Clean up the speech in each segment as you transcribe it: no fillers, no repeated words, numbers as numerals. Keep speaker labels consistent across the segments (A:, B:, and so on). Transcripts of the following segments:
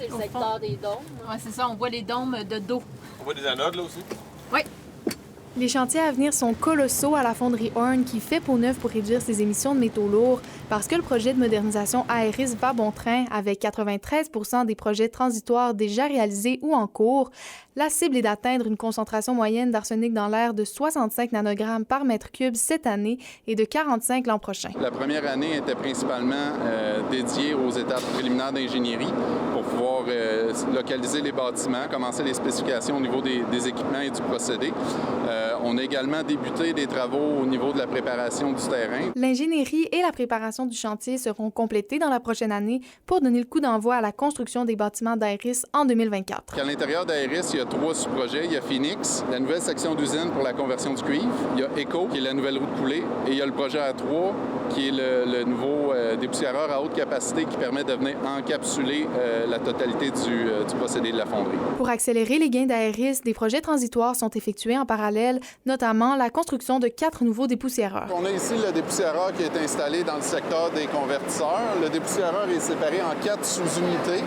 A: c'est le secteur des dômes.
B: Oui, c'est ça. On voit les dômes de dos.
C: On voit des anodes, là, aussi?
B: Oui.
D: Les chantiers à venir sont colossaux à la fonderie Horn qui fait peau neuve pour réduire ses émissions de métaux lourds parce que le projet de modernisation Aeris va bon train avec 93 % des projets transitoires déjà réalisés ou en cours. La cible est d'atteindre une concentration moyenne d'arsenic dans l'air de 65 nanogrammes par mètre cube cette année et de 45 l'an prochain.
E: La première année était principalement dédiée aux étapes préliminaires d'ingénierie pour pouvoir localiser les bâtiments, commencer les spécifications au niveau des équipements et du procédé. On a également débuté des travaux au niveau de la préparation du terrain.
D: L'ingénierie et la préparation du chantier seront complétées dans la prochaine année pour donner le coup d'envoi à la construction des bâtiments d'Aeris en 2024.
E: À l'intérieur d'Aeris, il y a 3 sous-projets. Il y a Phoenix, la nouvelle section d'usine pour la conversion du cuivre. Il y a ECO, qui est la nouvelle roue de coulée. Et il y a le projet A3, qui est le nouveau dépoussiéreur à haute capacité qui permet de venir encapsuler la totalité du procédé de la fonderie.
D: Pour accélérer les gains d'Aeris, des projets transitoires sont effectués en parallèle, notamment la construction de 4 nouveaux dépoussiéreurs.
E: On a ici le dépoussiéreur qui est installé dans le secteur des convertisseurs. Le dépoussiéreur est séparé en 4 sous-unités.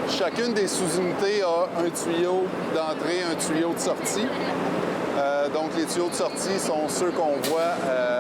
E: Chacune des sous-unités a un tuyau d'entrée, un tuyau de sortie. Donc, les tuyaux de sortie sont ceux qu'on voit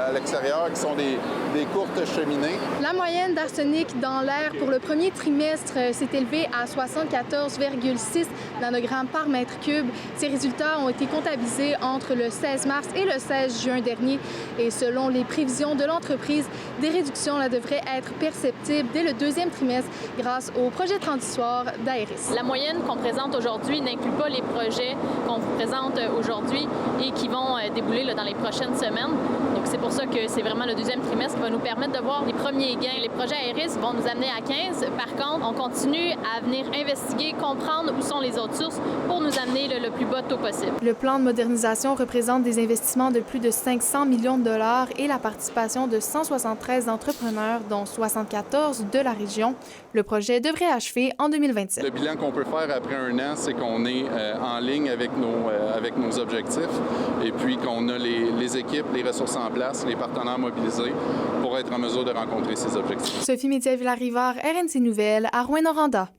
E: à l'extérieur, qui sont des courtes cheminées.
D: La moyenne d'arsenic dans l'air pour le premier trimestre s'est élevée à 74,6 nanogrammes par mètre cube. Ces résultats ont été comptabilisés entre le 16 mars et le 16 juin dernier. Et selon les prévisions de l'entreprise, des réductions là, devraient être perceptibles dès le 2e trimestre grâce au projet transitoire d'Aeris.
A: La moyenne qu'on présente aujourd'hui n'inclut pas les projets qu'on vous présente aujourd'hui et qui vont débouler là, dans les prochaines semaines. Donc, c'est pour ça que c'est vraiment le 2e trimestre qui va nous permettre de voir les premiers gains. Les projets Aeris vont nous amener à 15. Par contre, on continue à venir investiguer, comprendre où sont les autres sources pour nous amener le plus bas taux possible.
D: Le plan de modernisation représente des investissements de plus de 500 millions de dollars et la participation de 173 entrepreneurs, dont 74 de la région. Le projet devrait achever en 2027.
E: Le bilan qu'on peut faire après un an, c'est qu'on est en ligne avec nos objectifs et puis qu'on a les équipes, les ressources en place, les partenaires mobilisés pour être en mesure de rencontrer ces objectifs.
D: Sophie Métier-Villarivard, RNC Nouvelles, à Rouyn-Noranda.